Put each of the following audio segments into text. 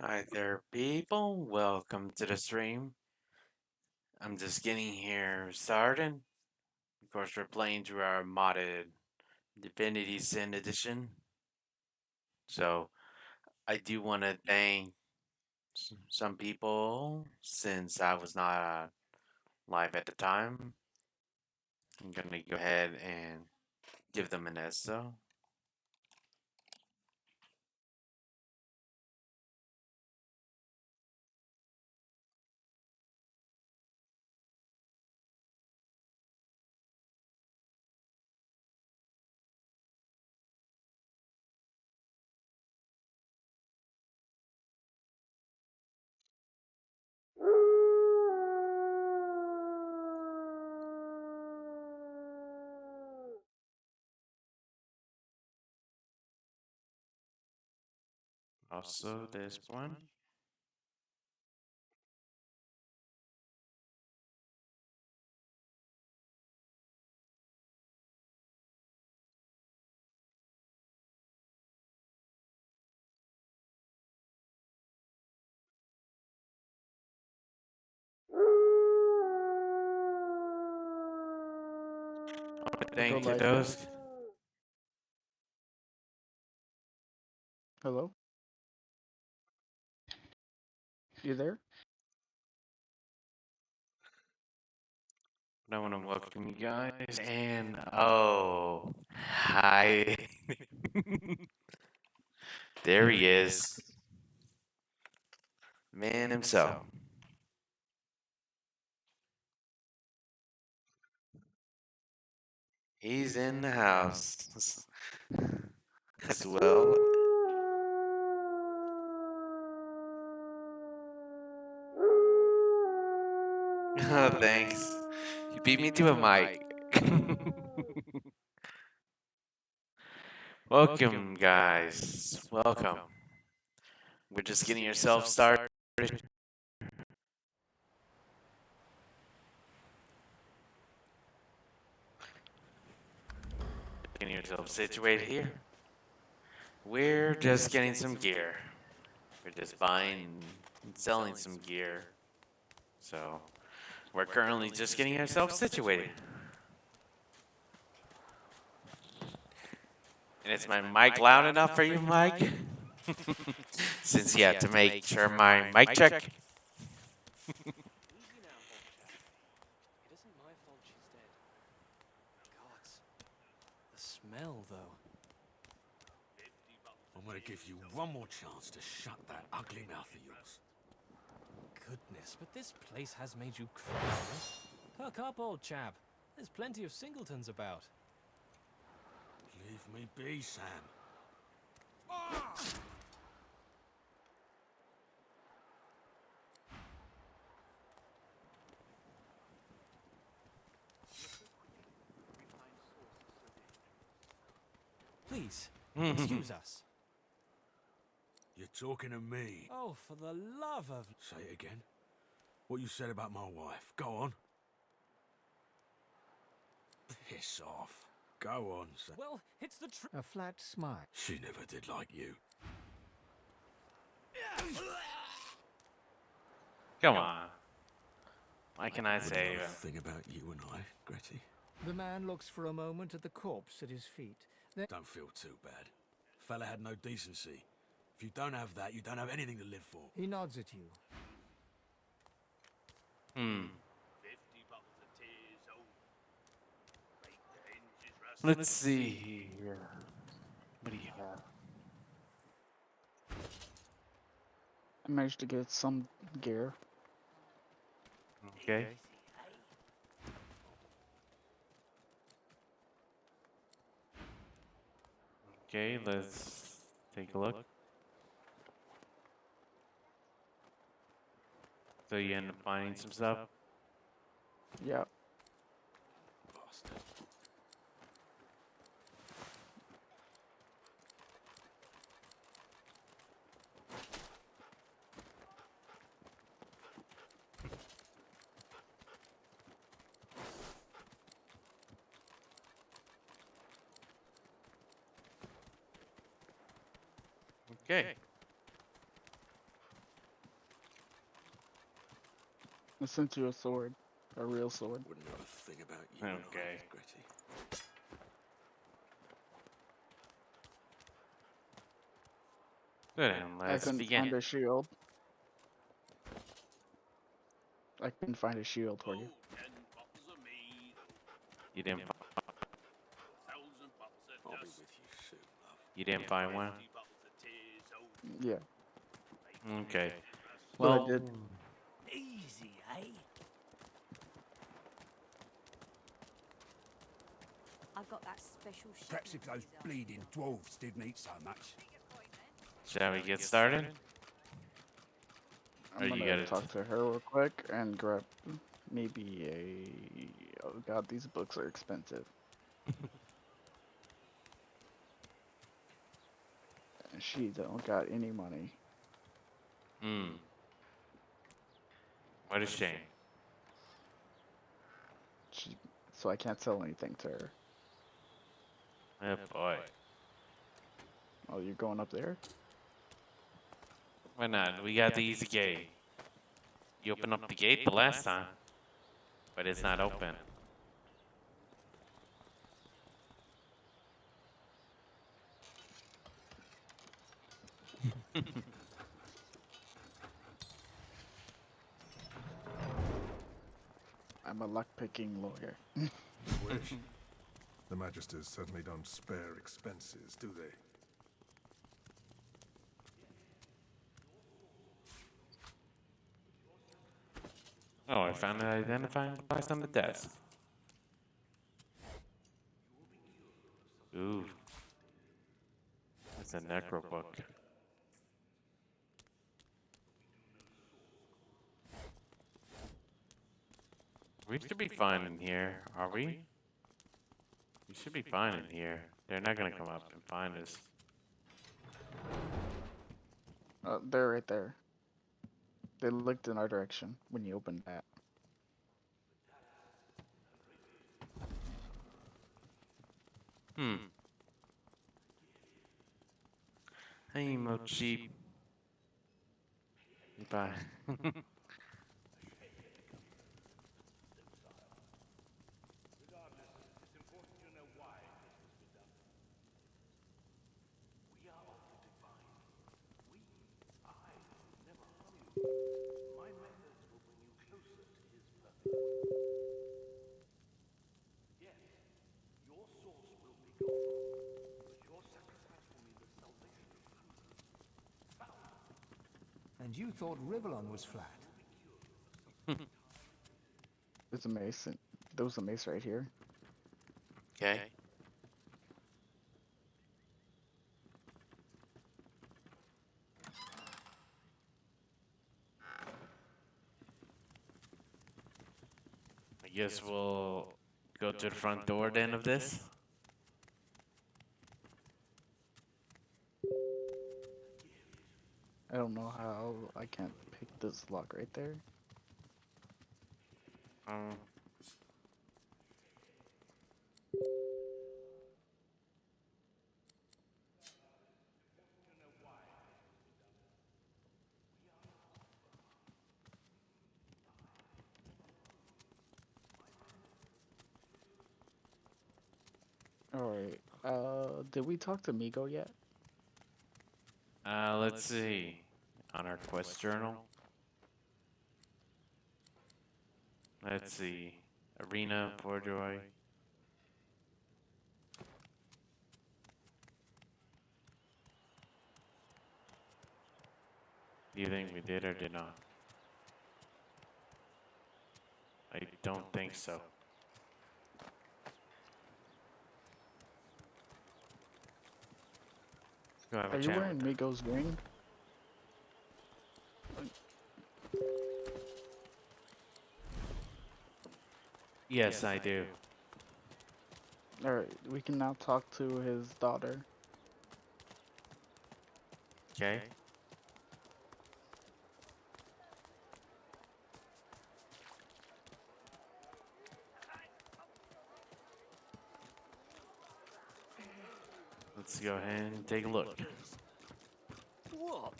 Hi there, people. Welcome to the stream. I'm just getting here started. Of course, we're playing through our modded Divinity Sin Edition. So, I do want to thank some people since I was not live at the time. I'm going to go ahead and give them an ESO. Also, this one. Go Thank you, live now. those. Hello? You there? I want to welcome you guys. And, oh, hi. There he is. Man himself. He's in the house as well. Oh, thanks. You beat me to a mic. Welcome, guys. Welcome. We're just getting yourself started. Getting yourself situated here. We're just getting some gear. We're just buying and selling some gear. So, we're currently just getting ourselves situated. And is my mic loud enough for you, Mike? Since you have to make sure my mic check. Easy now, old chap. It isn't my fault she's dead. Gods. The smell, though. I'm gonna give you one more chance to shut that ugly mouth of yours. Goodness, but this place has made you cry. Perk up, old chap. There's plenty of singletons about. Leave me be, Sam. Please, excuse us. You're talking to me. Oh, for the love of... Say it again. What you said about my wife. Go on. Piss off. Go on, Sam. Well, it's the truth. A flat smile. She never did like you. Come on. What can I say? Another thing about you and I, Gretty. The man looks for a moment at the corpse at his feet. Then Don't feel too bad. Fella had no decency. If you don't have that, you don't have anything to live for. he nods at you. Let's see here. What do you have? I managed to get some gear. Okay. Okay, let's take a look. So you end up finding some stuff? Yeah. Bastard. Okay. I sent you a sword. A real sword. Wouldn't know a thing about you and Okay. I, Gretty. Good, and I let's couldn't find begin. a shield. I couldn't find a shield for you. You didn't. I'll be with you soon, love. You didn't find one. Yeah. Okay. But I Well, did. Easy, eh? I got that special shit. Perhaps if those bleeding dwarves didn't eat so much. shall we get started? Or I'm you gonna gotta. talk to her real quick and grab maybe a. Oh god, these books are expensive. And she don't got any money. Hmm. What a shame. She, so I can't sell anything to her. Oh boy. Oh, you're going up there? Why not? We got the easy gate. You opened up the gate the last time, but it's not open. I'm a lock-picking lawyer. Wish. The Magisters certainly don't spare expenses, do they? Oh, I found an identifying device on the desk. Ooh. That's a necro book. We should be fine in here, are we? We should be fine in here. They're not gonna come up and find us. They're right there. They looked in our direction when you opened that. Hmm. Hey, Mochi. Bye. And you thought Rivellon was flat. There's a mace. There was a mace right here. Okay. I guess we'll go to the front door then of this. I don't know how I can't pick this lock right there. Um. Alright. Did we talk to Migo yet? Let's see. On our quest journal. Let's see. Arena, Porjoy. Do you think we did or did not? I don't think so. Let's go have Are a you chat wearing with her. Migo's ring? Yes, I do. Alright, we can now talk to his daughter. Okay. Let's go ahead and take a look. What?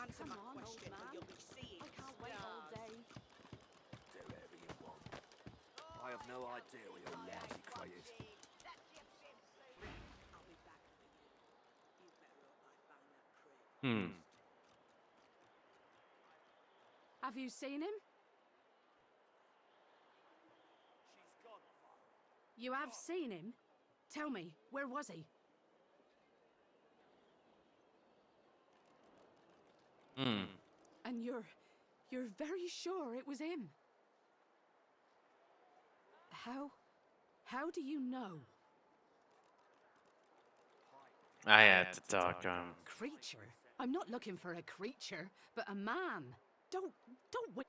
Answer my question, or you'll be seeing. I can't wait all day. no idea where your lousy crate is. I'll be back for you. You better hope I find that crate. Hmm. Have you seen him? You have seen him? Tell me, where was he? Hmm. And you're very sure it was him? How do you know? I had to talk to him. Creature? I'm not looking for a creature, but a man. Don't wait.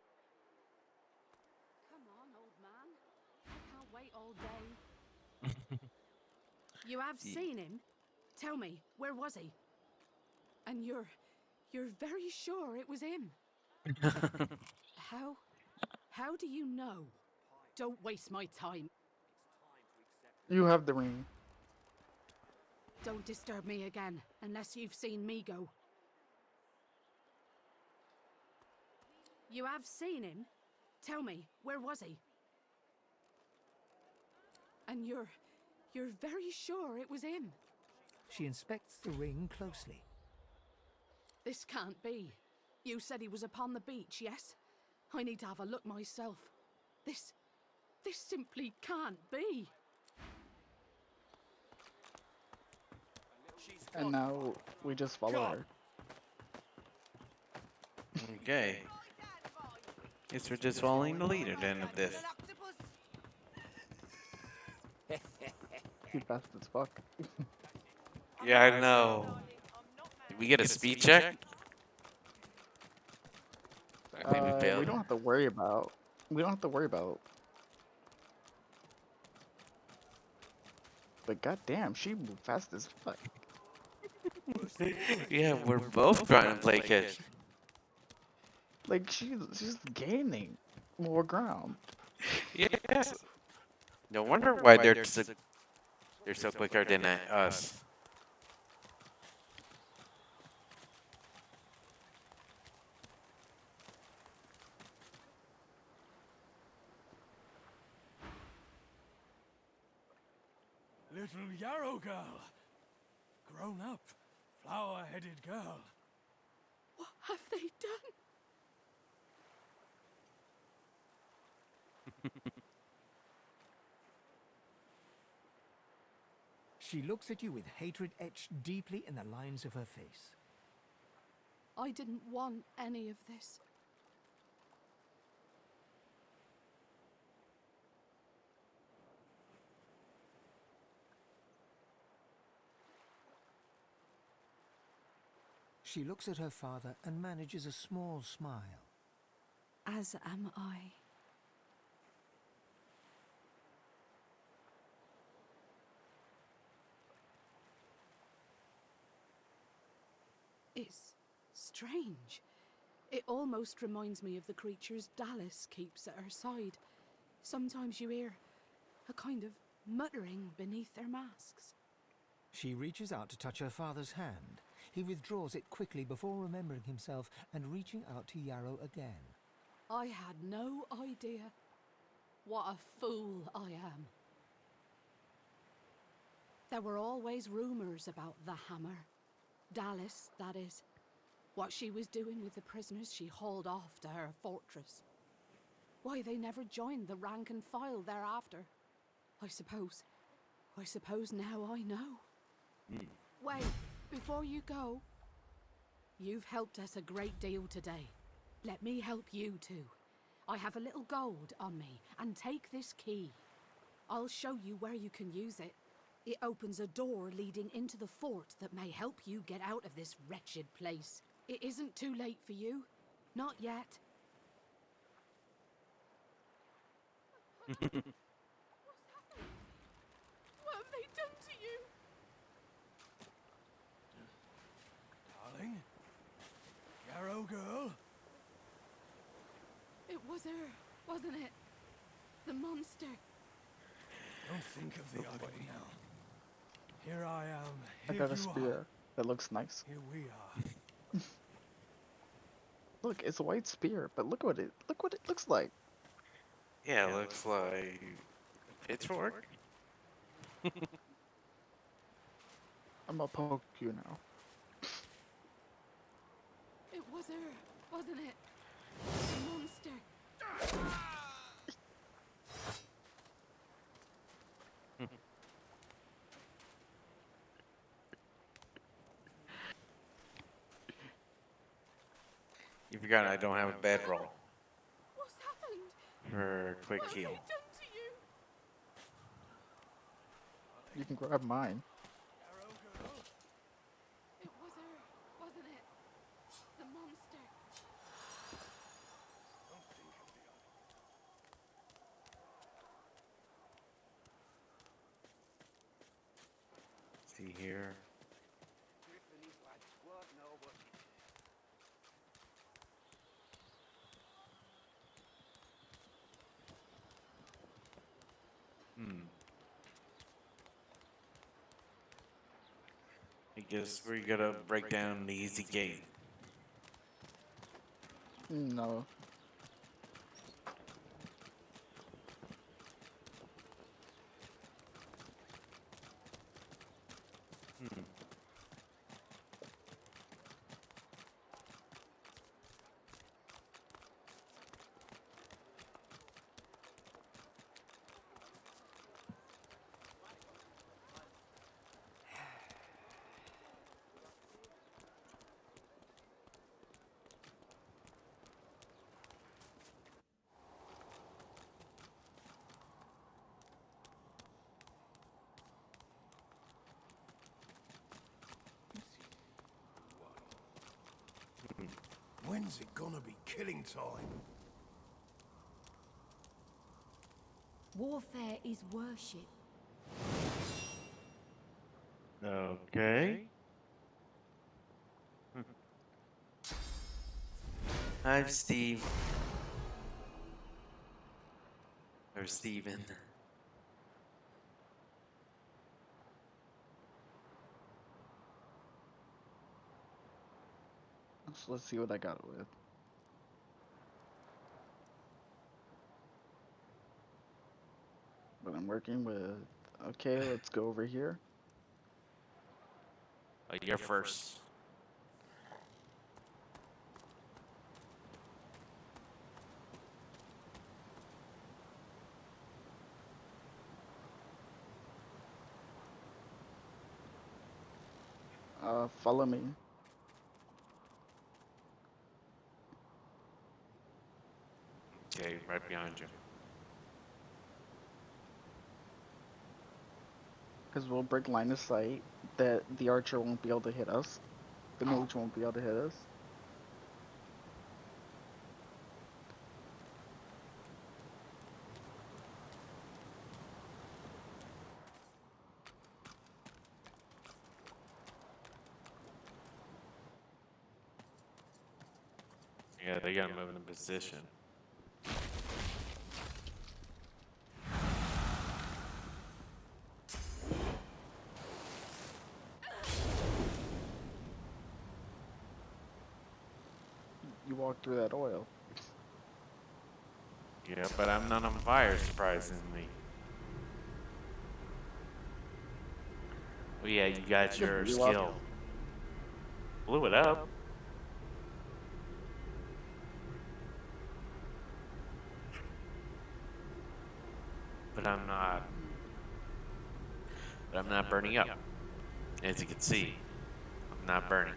Come on, old man. I can't wait all day. You have seen him? Tell me, where was he? And you're very sure it was him? How do you know? Don't waste my time. You have the ring. Don't disturb me again, unless you've seen me go. You have seen him? Tell me, where was he? And you're very sure it was him? She inspects the ring closely. This can't be. You said he was upon the beach, yes? I need to have a look myself. This simply can't be. And now we just follow her. Okay. Guess we're just following the leader then of this. Too fast as fuck. Yeah, I know. Did we get a speed check? I think we We failed. don't have to worry about. We don't have to worry about. But goddamn, she moved fast as fuck. Yeah, we're both trying to play catch. Like she's gaining more ground. Yes. No wonder why they're so quicker than us. Little yarrow girl. Grown up, flower-headed girl. What have they done? She looks at you with hatred etched deeply in the lines of her face. I didn't want any of this. She looks at her father and manages a small smile. As am I. It's strange. It almost reminds me of the creatures Dallas keeps at her side. Sometimes you hear a kind of muttering beneath their masks. She reaches out to touch her father's hand. He withdraws it quickly before remembering himself and reaching out to Yarrow again. I had no idea. What a fool I am. There were always rumors about the Hammer. Dallas, that is. What she was doing with the prisoners she hauled off to her fortress. Why they never joined the rank and file thereafter. I suppose now I know. Wait, before you go. You've helped us a great deal today. Let me help you too. I have a little gold on me, and take this key. I'll show you where you can use it. It opens a door leading into the fort that may help you get out of this wretched place. It isn't too late for you. Not yet. What's happened? What have they done to you? Darling? Yarrow girl? It was her, wasn't it? The monster. Don't think of the ugly now. Here I am. I Here got a you spear are. that looks nice. Here we are. Look, it's a white spear, but look what it looks like. Yeah, it looks like pitchfork? I'm gonna poke you now. It was her, wasn't it? The monster. You forgot I don't have a bedroll What's happened? for a quick What's heal. it done to you? You can grab mine. It was her, wasn't it? The monster. See here. I guess we're gonna break down the easy gate. No. When's it gonna be killing time? Warfare is worship. Okay. I'm Steve. Or Steven. So let's see what I got it with. But I'm working with. Okay, let's go over here. Oh, you're first. Follow me. Okay, right behind you. Because we'll break line of sight that the archer won't be able to hit us. The mage won't be able to hit us. Yeah, they gotta move into position. You walk through that oil. Yeah, but I'm not on fire, surprisingly. Well, yeah, you got Just your blew up. skill. Blew it up. But I'm not. But I'm not burning up. As you can see, I'm not burning.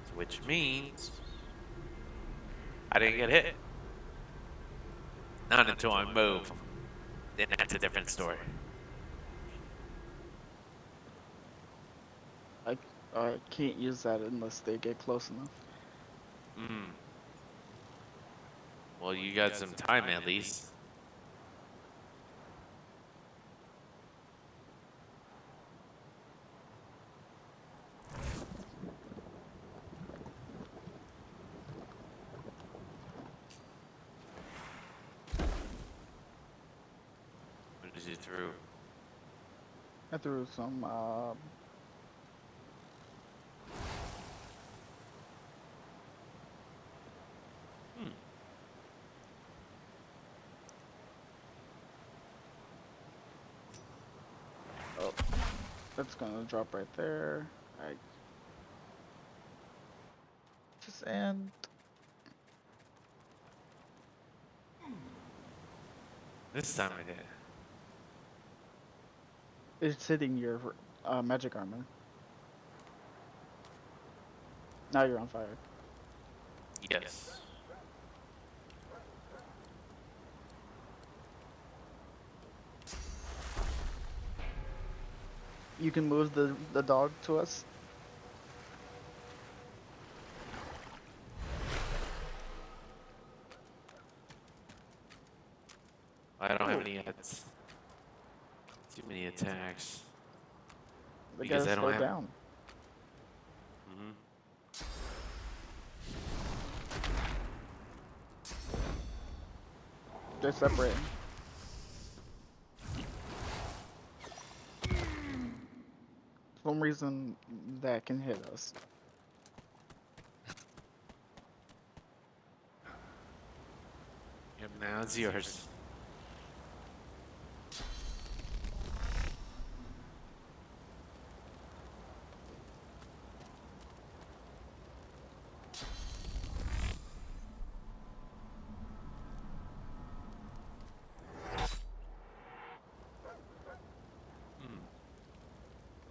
So which means I didn't get hit. Not until I move. Then that's a different story. I can't use that unless they get close enough. Well, you got some time at least. What did you throw? I threw some That's gonna drop right there. I just and This time I did. it's hitting your magic armor. Now you're on fire. Yes. You can move the dog to us. I don't have Ooh. any hits. Too many attacks. They Because gotta I don't slow have. down. Mhm. They're separating. For some reason that can hit us. Yep, now it's yours.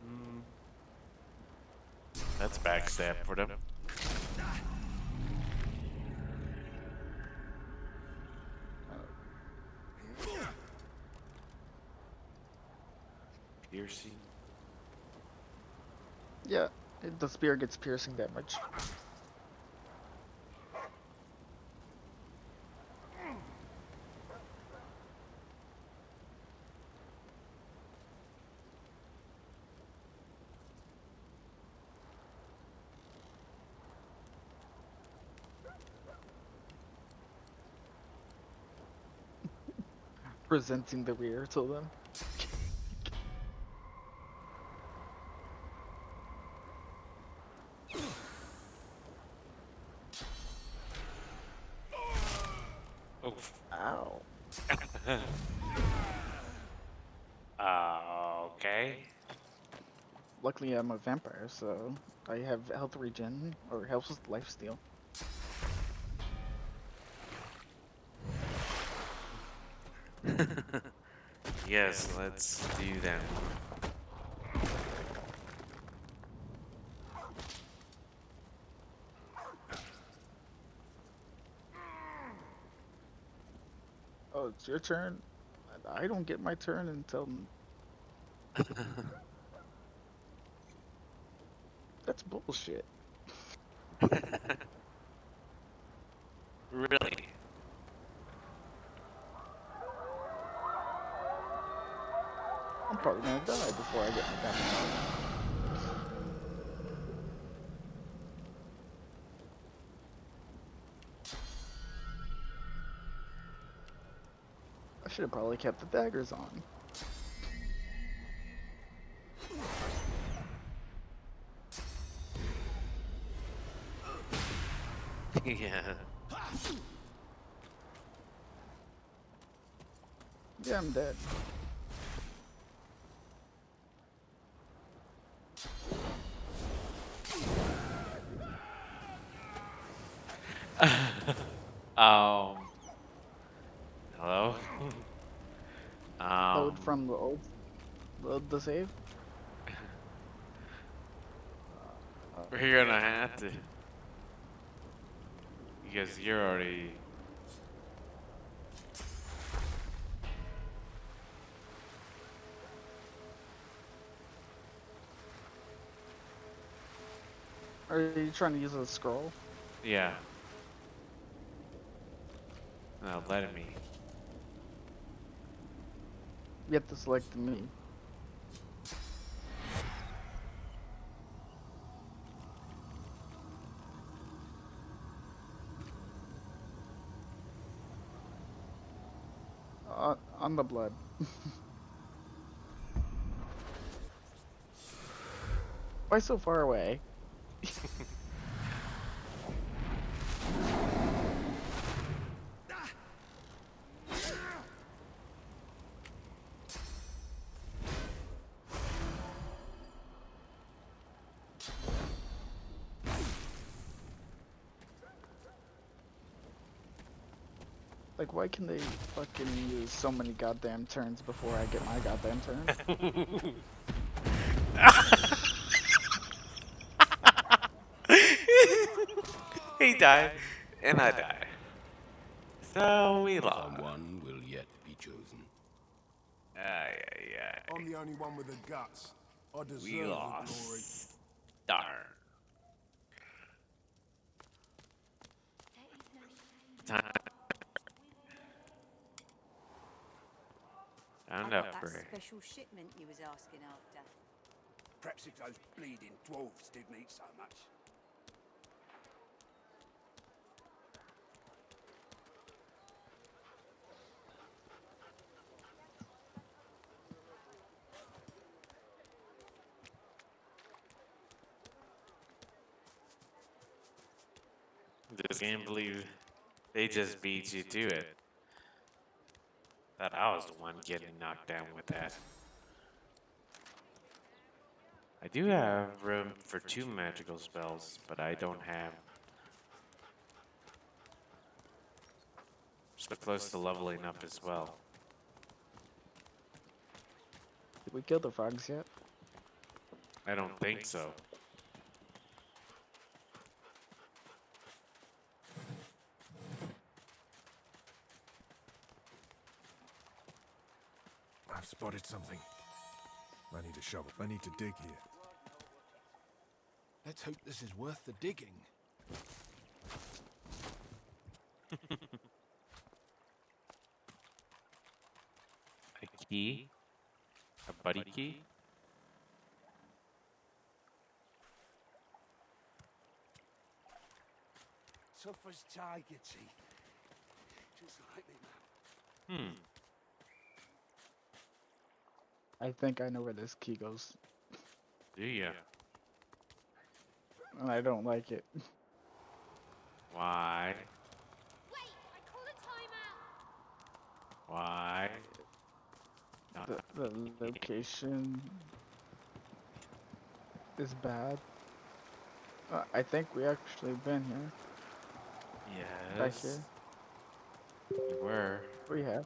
Mm. That's backstab for them. Piercing. Yeah, the spear gets piercing damage. Presenting the rear to them. Oh. Ow. Okay. Luckily I'm a vampire, so I have health regen, or helps with lifesteal. Yes, let's do that. Oh, it's your turn? I don't get my turn until... That's bullshit. Really? I'm probably gonna die before I get my damage. I should have probably kept the daggers on. Yeah. Yeah, I'm dead. um. Hello. Load from the old... Load the save? We're gonna have to. Because you're already. Are you trying to use a scroll? Yeah. No, let me. You have to select me. On the blood. Why so far away? Like, why can they fucking use so many goddamn turns before I get my goddamn turn? He died, and I died. So we lost. Someone will yet be chosen. Ay, ay, ay. I'm the only one with the guts. I deserve We the glory. lost. Darn. Time I to got that upgrade. special shipment you was asking after. Perhaps if those bleeding dwarves didn't eat so much. Just can't believe they just beat you to it. Thought I was the one getting knocked down with that. I do have room for 2 magical spells, but I don't have. So close to leveling up as well. Did we kill the frogs yet? I don't think so. I've spotted something. I need a shovel. I need to dig here. Let's hope this is worth the digging. A key? A buddy key? Tough as tiger teeth. Just like me, man. I think I know where this key goes, Do ya? and I don't like it. Why? Wait, I call a timeout. Why? The location is bad. I think we actually been here. Back Yes. here. You were. We have.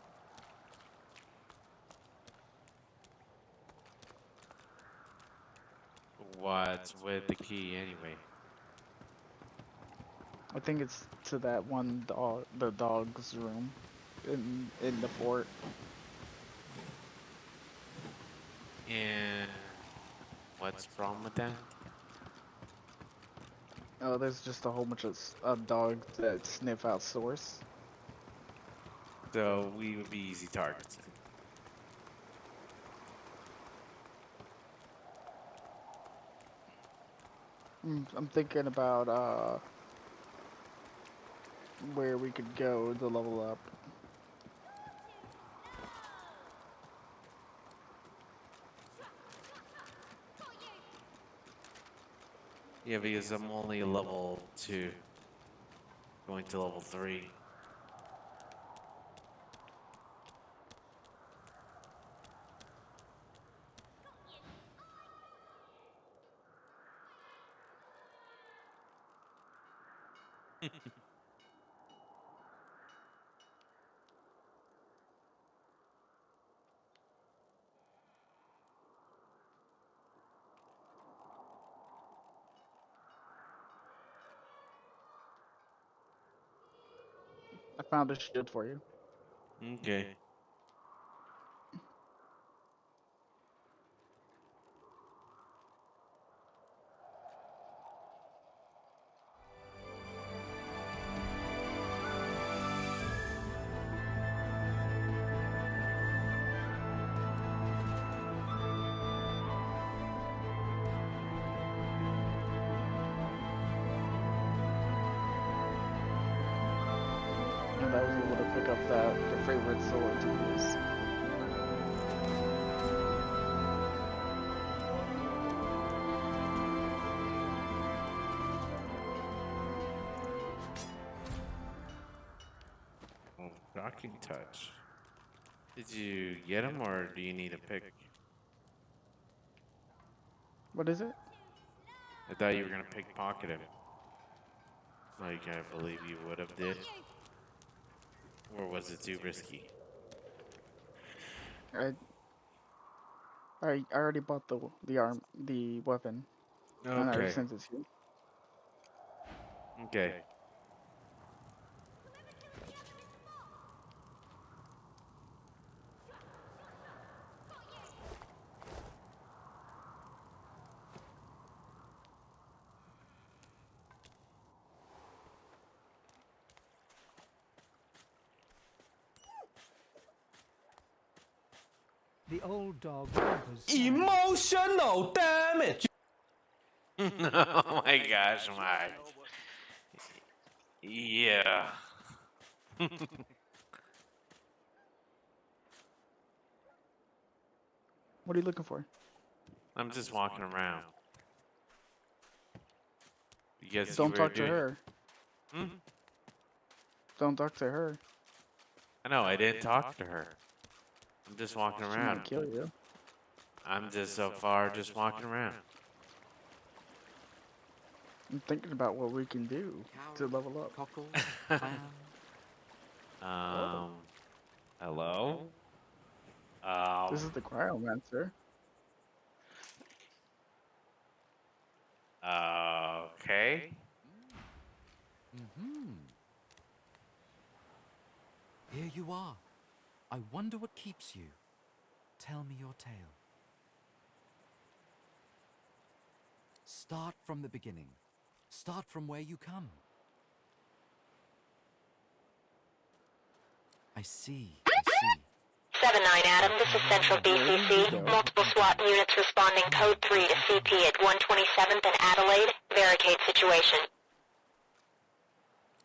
What's with the key anyway? I think it's to that one dog, the dog's room, in the fort. And what's wrong with that? Oh, there's just a whole bunch of dogs that sniff out source. So we would be easy targets. I'm thinking about where we could go to level up. Yeah, because I'm only level 2. Going to level 3. I found a shield for you. Okay. And I was able to pick up your favorite sword to use. Oh, shocking touch. Did you get him or do you need a pick? What is it? I thought you were gonna pickpocket him. Like I believe you would have did. Or was it too risky? I I already bought the weapon, and I already Okay. sent it to you. Okay. The old dog whimpers sadly. Emotional damage! Oh my gosh, Mike. Yeah. What are you looking for? I'm just walking around. Because you Don't were talk to doing. her. Hmm? Don't talk to her. I know, I didn't talk to her. I'm just walking She might around. kill you. I'm just so far just walking around. I'm thinking about what we can do to level up. Cockle, clown. Um, hello? This is the cryomancer. Okay. Here you are. I wonder what keeps you. Tell me your tale. Start from the beginning. Start from where you come. I see. 7-9 Adam, this is Central BCC. Multiple SWAT units responding code 3 to CP at 127th and Adelaide. Barricade situation.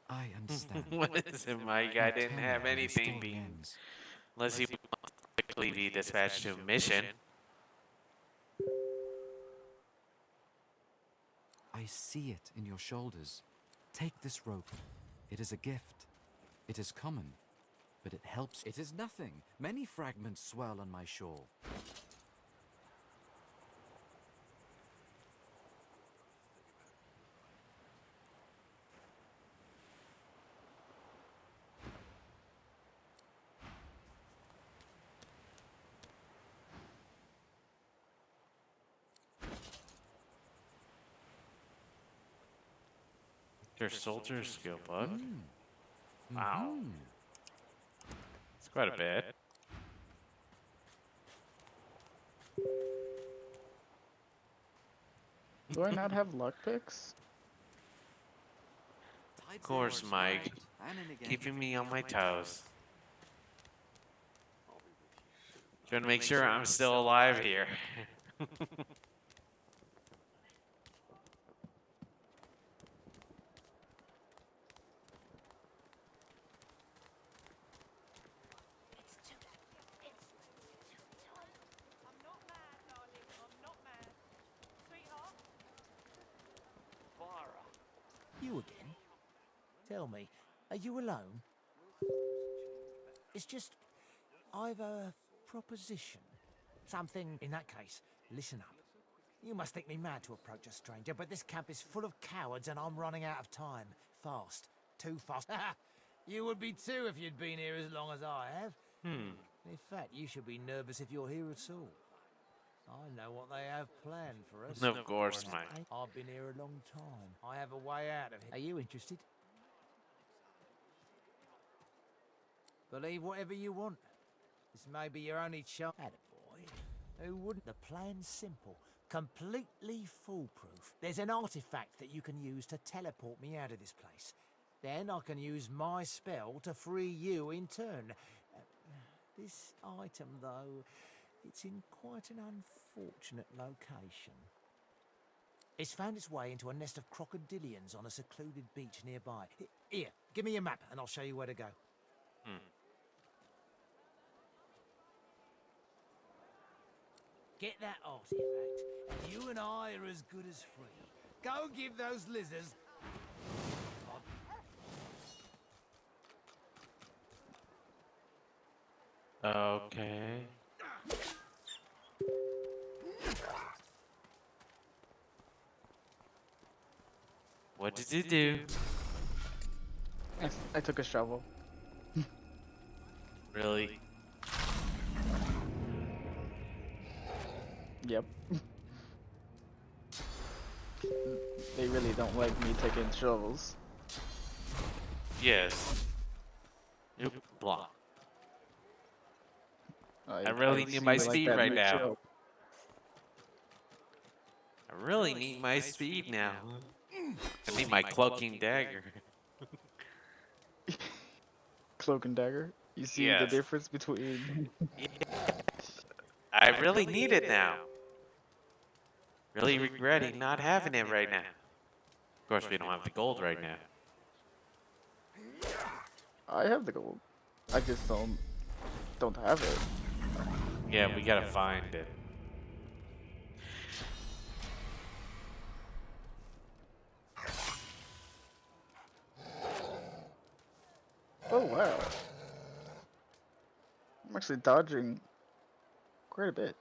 I understand. What is it, Mike? I didn't have anything being. Unless he wants to quickly be dispatched to a mission. I see it in your shoulders. Take this rope. It is a gift. It is common, but it helps. It is nothing. Many fragments swirl on my shore. Your soldier skill book. Wow. It's quite a bit. Do I not have luck picks? Of course, Mike. Keeping me on my toes. Trying to make sure I'm still alive here. You again? Tell me, are you alone? It's just, I've a proposition. Something, in that case, listen up. You must think me mad to approach a stranger, but this camp is full of cowards and I'm running out of time. Fast. Too fast. You would be too if you'd been here as long as I have. In fact, you should be nervous if you're here at all. I know what they have planned for us. Of course, Mike. I've been here a long time. I have a way out of here. Are you interested? Believe whatever you want. This may be your only chance. Attaboy. Who wouldn't? The plan's simple. Completely foolproof. There's an artifact that you can use to teleport me out of this place. Then I can use my spell to free you in turn. This item, though, it's in quite an unfortunate location. It's found its way into a nest of crocodilians on a secluded beach nearby. Here, give me your map and I'll show you where to go. Get that artifact, and you and I are as good as free. Go give those lizards... Okay. What did you do? I took a shovel. Really? Yep. They really don't like me taking shovels. Yes. Oop, block. I I really need see my you like speed that right new now. show. I really need my speed now. I need my cloaking dagger. Cloak and dagger. You see the Yes. difference between I really need it now. Really regretting not having it right now. Of course, we don't have the gold right now. I have the gold. I just don't have it. Yeah, we gotta find it. Oh wow. I'm actually dodging quite a bit.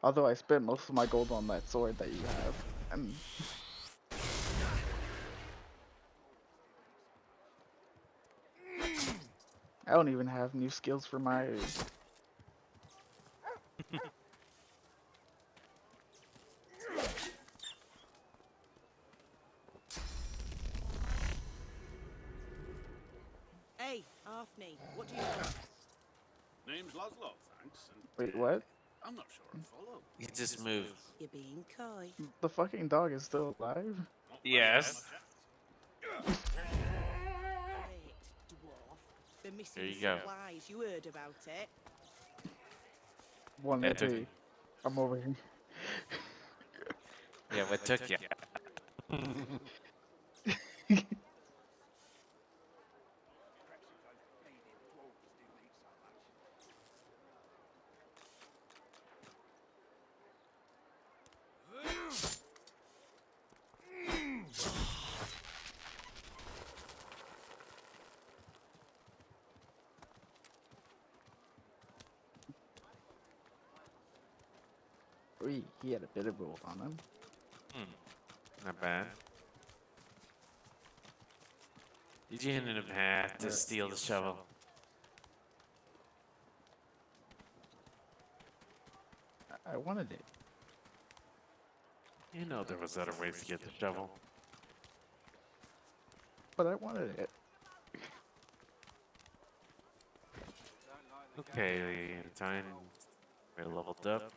Although I spent most of my gold on that sword that you have. And I don't even have new skills for my Hey, Arfney, what do you want? Name's Laszlo, thanks. And, wait, what? I'm not sure I follow. You just moved. You're being coy. The fucking dog is still alive? Yes. Great, dwarf. Been missing There you go. supplies. You heard about it. One That took AP. I'm over here. Yeah, what took you? He had a bit of gold on him. Not bad. Did you end up have to steal the shovel? I wanted it. You know there was other ways to get the shovel. But I wanted it. Okay, time. We're leveled up.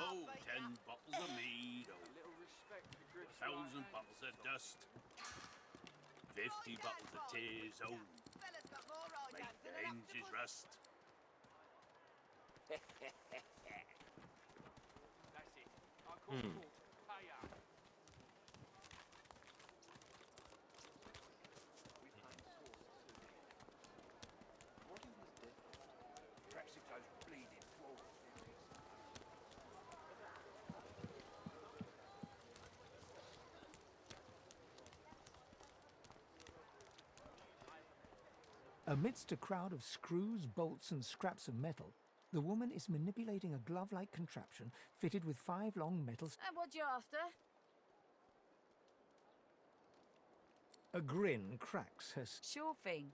Oh, 10 bottles of mead, oh, 1,000 bottles of dust, 50 bottles of tears, oh, make the hinges rust. Amidst a crowd of screws, bolts, and scraps of metal, the woman is manipulating a glove-like contraption fitted with 5 long metal. And what you after? A grin cracks her. Sure thing.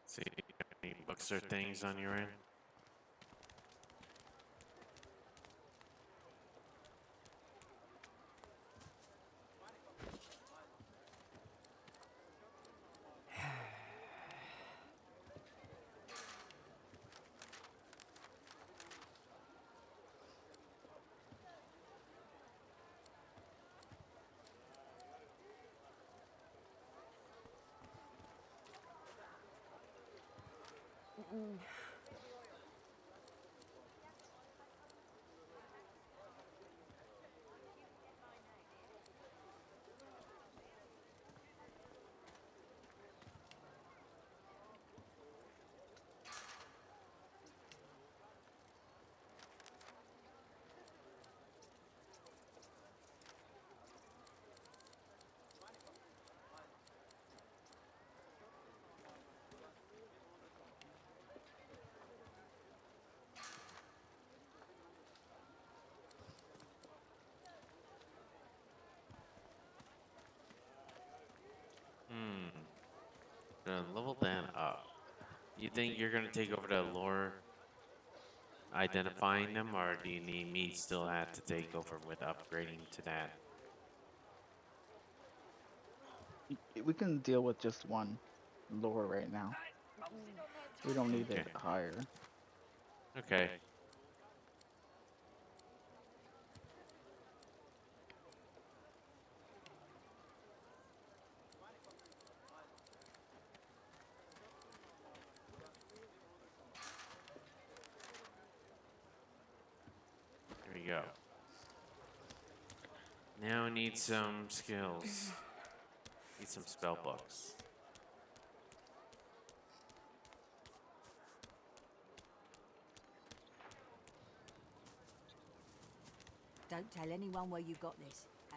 See any books or things on your end? Gonna level that up. You think you're gonna take over the lore identifying them, or do you need me still have to take over with upgrading to that? We can deal with just one lore right now. We don't need it Okay. higher. Okay. There we go. Now I need some skills. Need some spell books. Don't tell anyone where you got this, eh?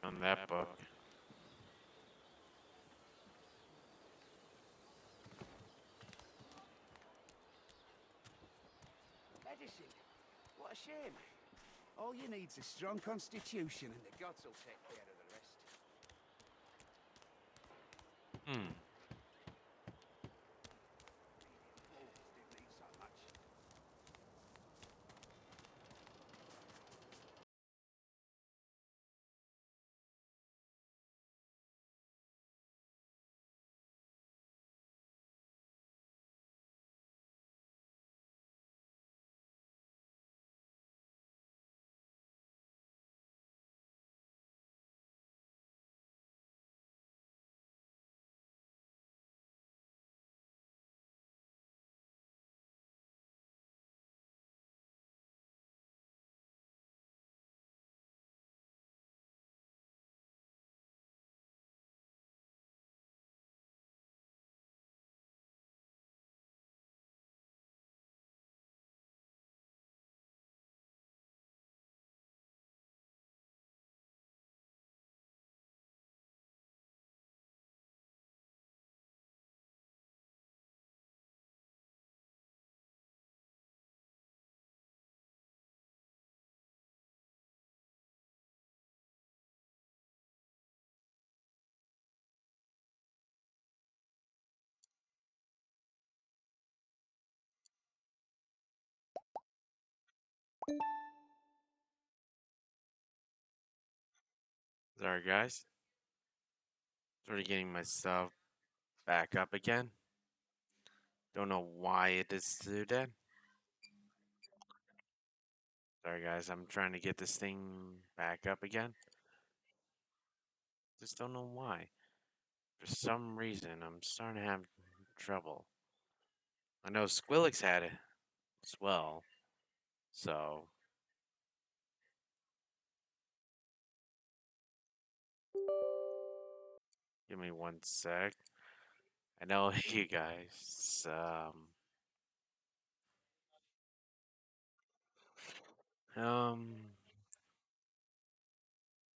Found that book. Medicine? What a shame. All you need's a strong constitution and the gods will take care of the rest. Didn't need so much. Sorry, guys. Sort of getting my stuff back up again. Don't know why it is do that. Sorry, guys. I'm trying to get this thing back up again. Just don't know why. For some reason, I'm starting to have trouble. I know Squillix had it as well. So. Give me one sec. I know you guys. Let's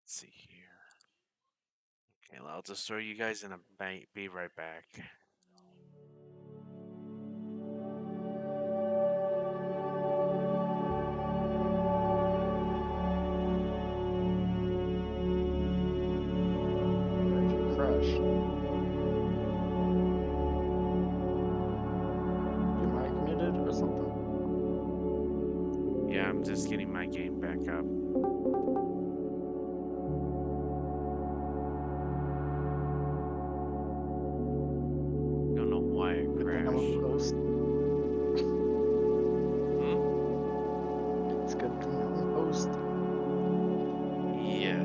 see here. Okay, I'll just throw you guys in a be right back. Crash. Your mic muted or something? Yeah, I'm just getting my game back up.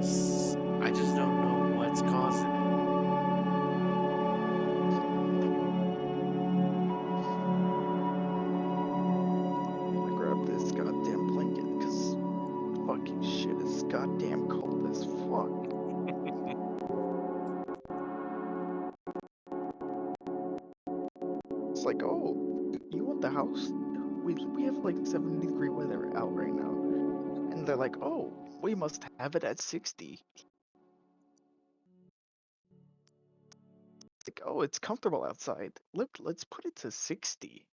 Yes. I just don't know what's causing it. I'm gonna grab this goddamn blanket, cause fucking shit is goddamn cold as fuck. It's like, oh, you want the house? We have like 70-degree weather out right now, and they're like, oh, we must have it at 60. It's like, oh, it's comfortable outside. Let's put it to 60.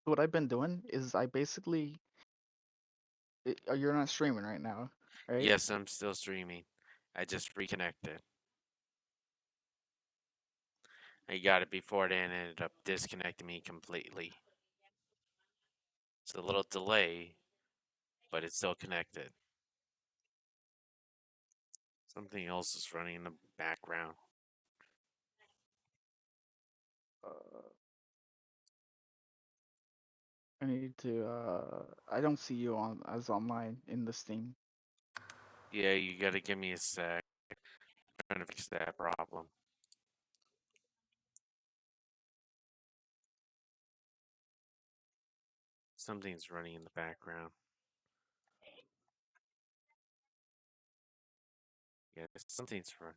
What I've been doing is I basically, you're not streaming right now, right? Yes, I'm still streaming. I just reconnected. I got it before it ended up disconnecting me completely. It's a little delay, but it's still connected. Something else is running in the background. I need to, I don't see you on as online in the Steam. Yeah, you gotta give me a sec. I'm trying to fix that problem. Something's running in the background. Yeah, something's running.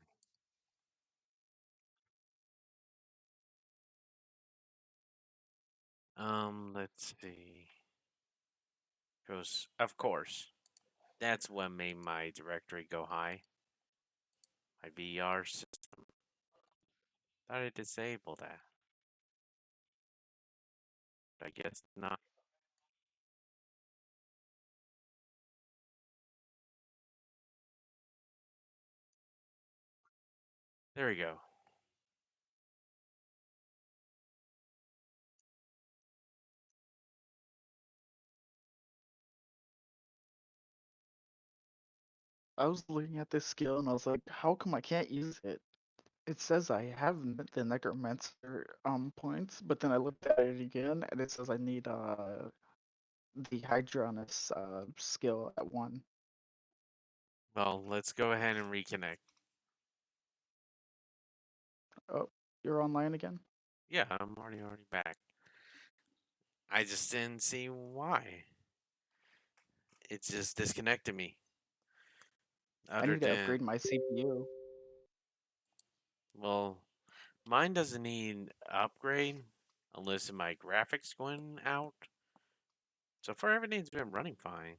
Let's see. Goes, of course. That's what made my directory go high. My VR system. Thought I disabled that. But I guess not. There we go. I was looking at this skill and I was like, how come I can't use it? It says I have the necromancer points, but then I looked at it again and it says I need the Hydranus skill at 1. Well, let's go ahead and reconnect. Oh, you're online again? Yeah, I'm already back. I just didn't see why. It just disconnected me. I Other need to than, upgrade my CPU. well, mine doesn't need upgrade unless my graphics going out. So far, everything's been running fine.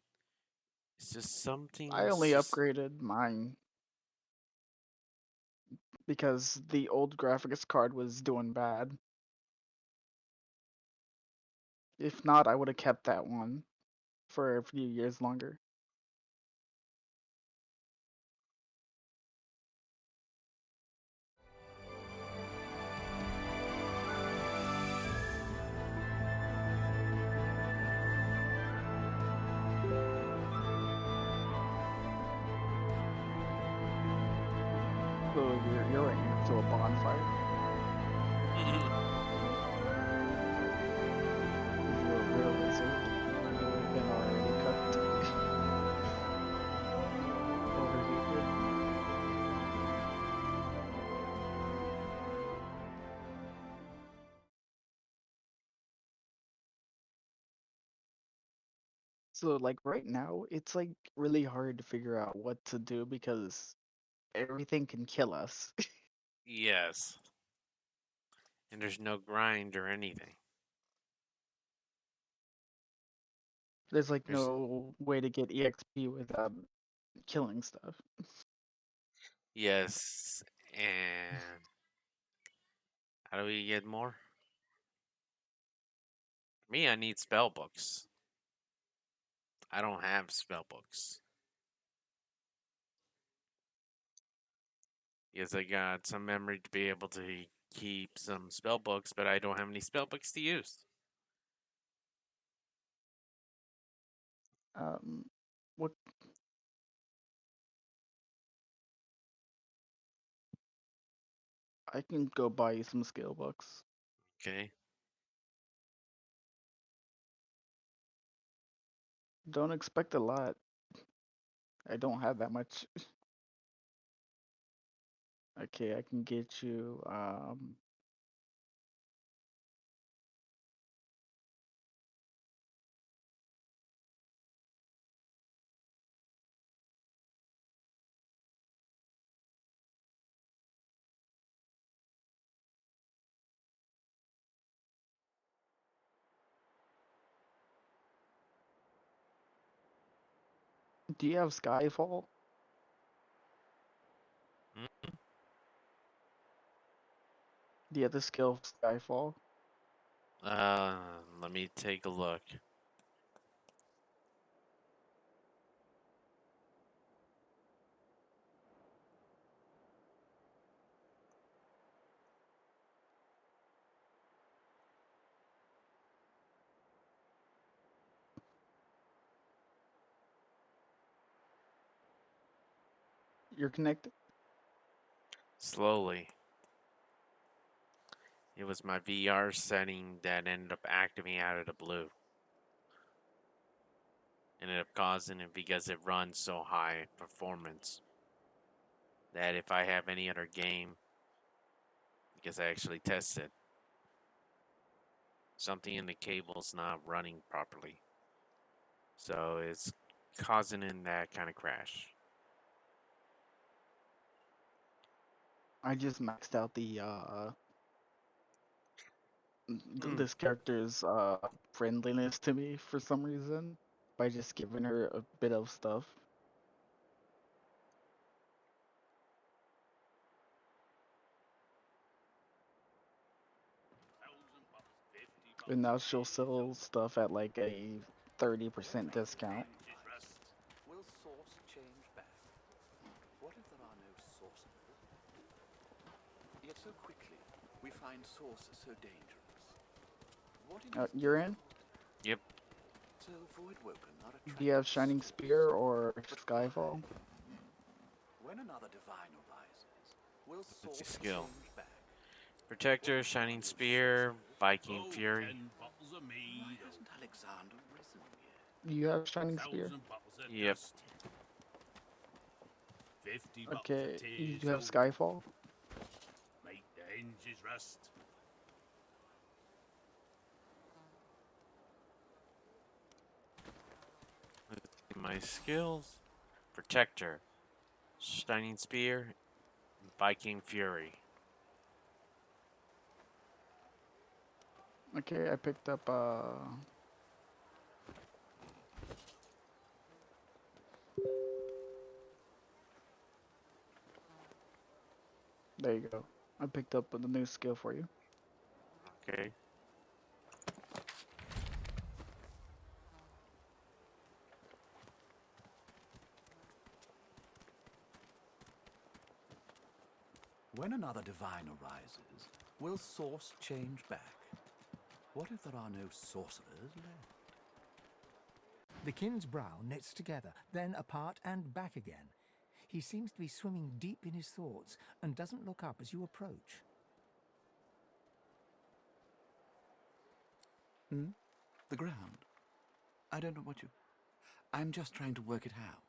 It's just I something's only just. upgraded mine because the old graphics card was doing bad. If not, I would have kept that one for a few years longer. So you're right next to a bonfire. If you're a real wizard, you would have been already cooked. Overheated. So like right now, it's like really hard to figure out what to do because everything can kill us. Yes. And there's no grind or anything. There's like There's. no way to get EXP without killing stuff. Yes. And. How do we get more? For me, I need spell books. I don't have spell books. Yes, I got some memory to be able to keep some spell books, but I don't have any spell books to use. What I can go buy you some skill books. Okay. Don't expect a lot. I don't have that much. Okay, I can get you do you have Skyfall? Mm. Do you have the skill of Skyfall? Let me take a look. You're connected? Slowly. It was my VR setting that ended up activating out of the blue. Ended up causing it because it runs so high performance that if I have any other game, because I actually tested, something in the cable's not running properly. So it's causing in that kind of crash. I just maxed out the this character's friendliness to me for some reason by just giving her a bit of stuff. And now she'll sell stuff at like a 30% discount. Will source change back? What if there are no sorcerers? Yet so quickly, we find source so dangerous. What You're in? Yep. So Voidwoken are Do you have Shining Spear or Skyfall? when another divine arises, will Let's source see skill. change back? Protector, Shining Spear, Viking Fury. 10 bottles of mead. Why hasn't Alexander risen yet? You have Shining Spear? 1,000 bottles of Yep. dust. 50 bottles Okay, of you tears. have Skyfall? Make the hinges rust. Let's see my skills. Protector, Shining Spear, Viking Fury. Okay, I picked up there you go. I picked up the new skill for you. Okay. When another divine arises, will source change back? What if there are no sorcerers left? The kin's brow knits together, then apart and back again. He seems to be swimming deep in his thoughts and doesn't look up as you approach. The ground. I don't know what you... I'm just trying to work it out.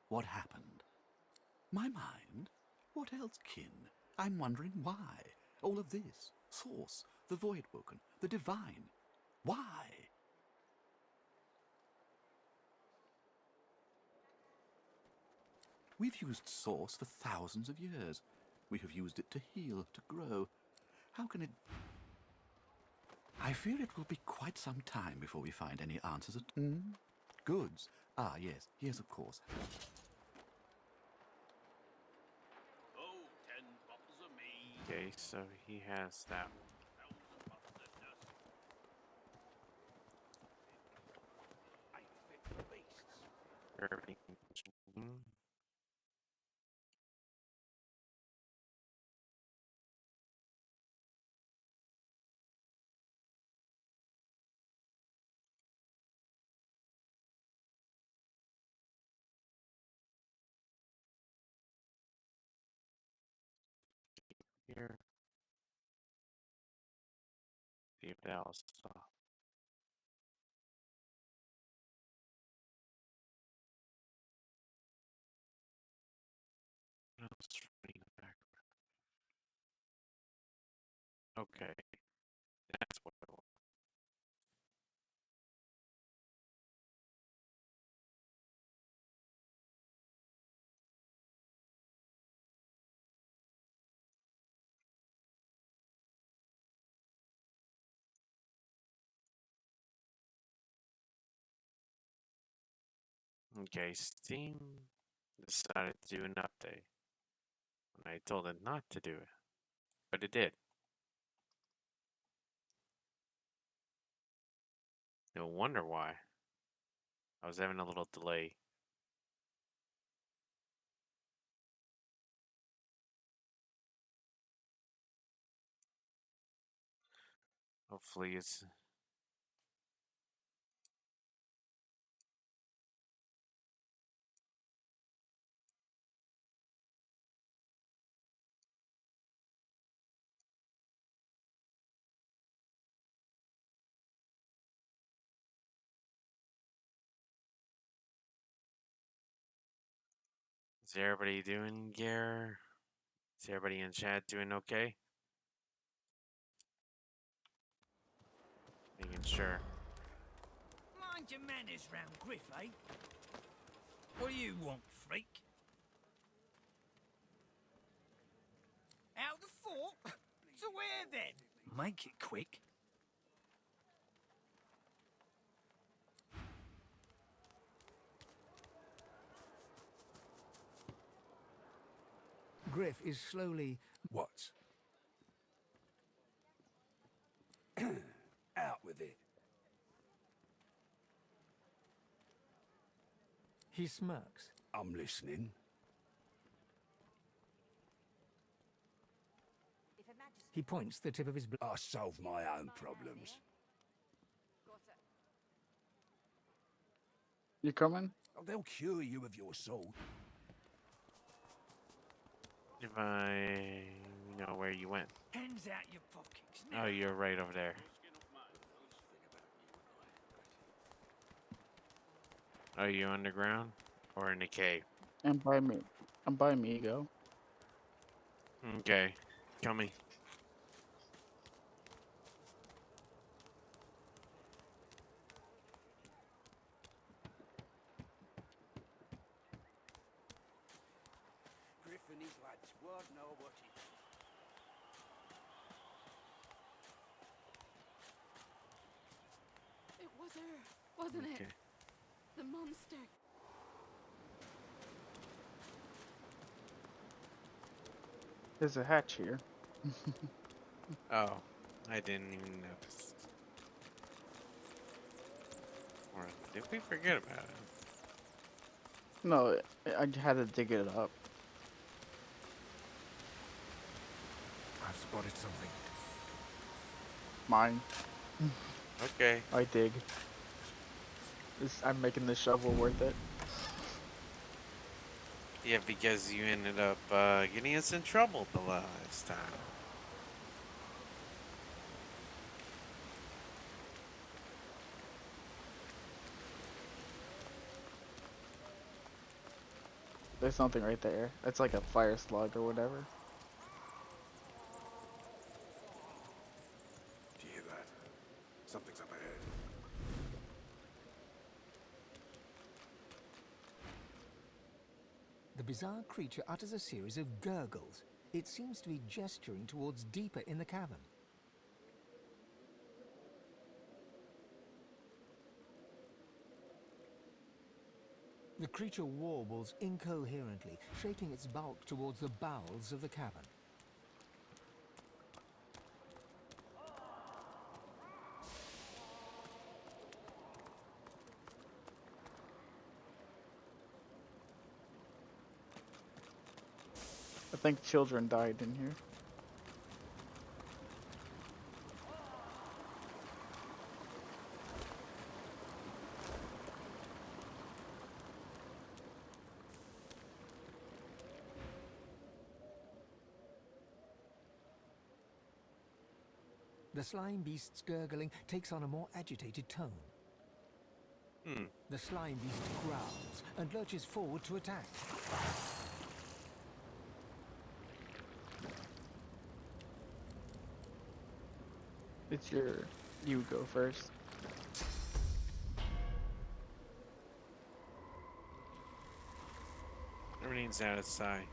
What happened? My mind? What else, kin? I'm wondering why. All of this. Source, the Voidwoken, the Divine. Why? We've used Source for thousands of years. We have used it to heal, to grow. How can it... I fear it will be quite some time before we find any answers at... Goods. Ah, yes. Yes, of course. Oh, 10 bottles of mead. Okay, so he has that 1,000 bottles of dust. I fit the beasts. one. Here. See if that else. What else is running in the background? Okay, that's what it was. Okay, Steam decided to do an update when I told it not to do it, but it did. No wonder why. I was having a little delay. Hopefully it's... Is everybody doing gear? Is everybody in chat doing okay? Making sure. Mind your manners round Griff, eh? What do you want, freak? Out the fort? So where then? Make it quick. Griff is slowly... What? Out with it. He smirks. I'm listening. He points the tip of his... I solve my own problems. You coming? Oh, they'll cure you of your sword. If I know where you went. Hands out your pockets. Oh, you're right over there. Are you underground or in a cave? And by me. I'm by me, go. Okay, coming. Griff and his lads won't know what it is. It was her, wasn't Okay. it? The monster. There's a hatch here. Oh, I didn't even notice. Or did we forget about it? No, I had to dig it up. I've spotted something. Mine. Okay. I dig. I'm making this shovel worth it. Yeah, because you ended up getting us in trouble the last time. There's something right there. It's like a fire slug or whatever. Do you hear that? Something's up ahead. The bizarre creature utters a series of gurgles. It seems to be gesturing towards deeper in the cavern. The creature warbles incoherently, shaking its bulk towards the bowels of the cavern. I think children died in here. The slime beast's gurgling takes on a more agitated tone. The slime beast growls and lurches forward to attack. It's your... You go first. Everything's out of sight.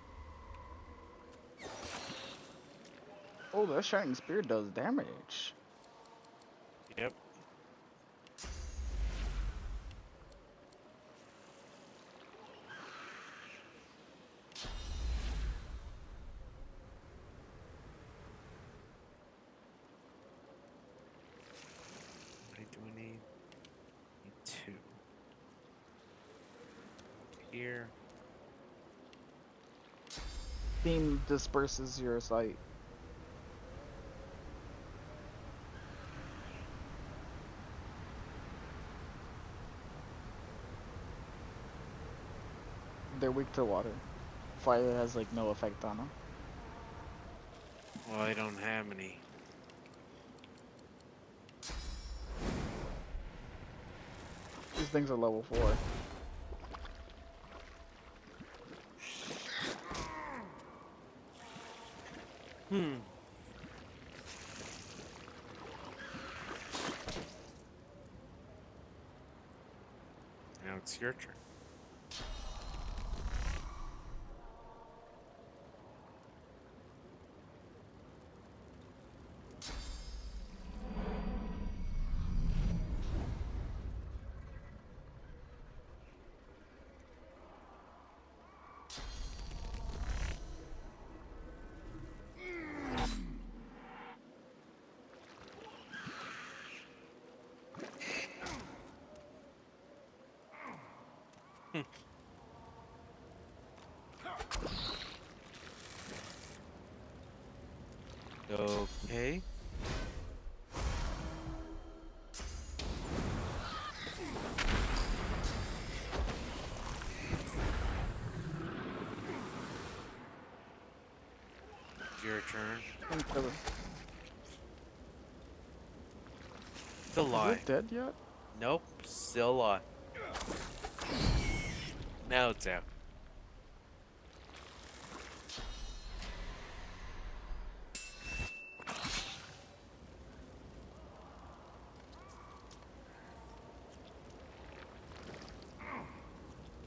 Oh, that shining spear does damage. Yep. What do we need? Need 2. Here. Beam disperses your sight. They're weak to water. Fire has like no effect on them. Well, I don't have any. These things are level 4. Now it's your turn. Okay. Your turn. Still alive. Is it dead yet? Nope, still alive. Now it's out.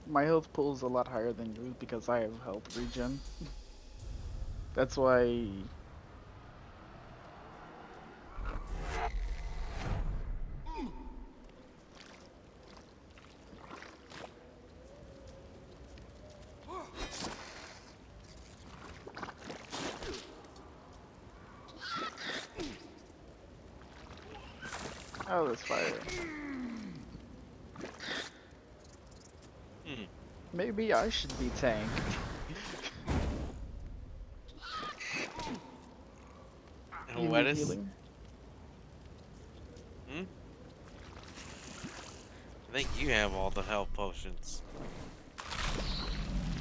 My health pool is a lot higher than yours because I have health regen. That's why... Oh, that's fire. Maybe I should be tank. And what is? Healing? I think you have all the health potions.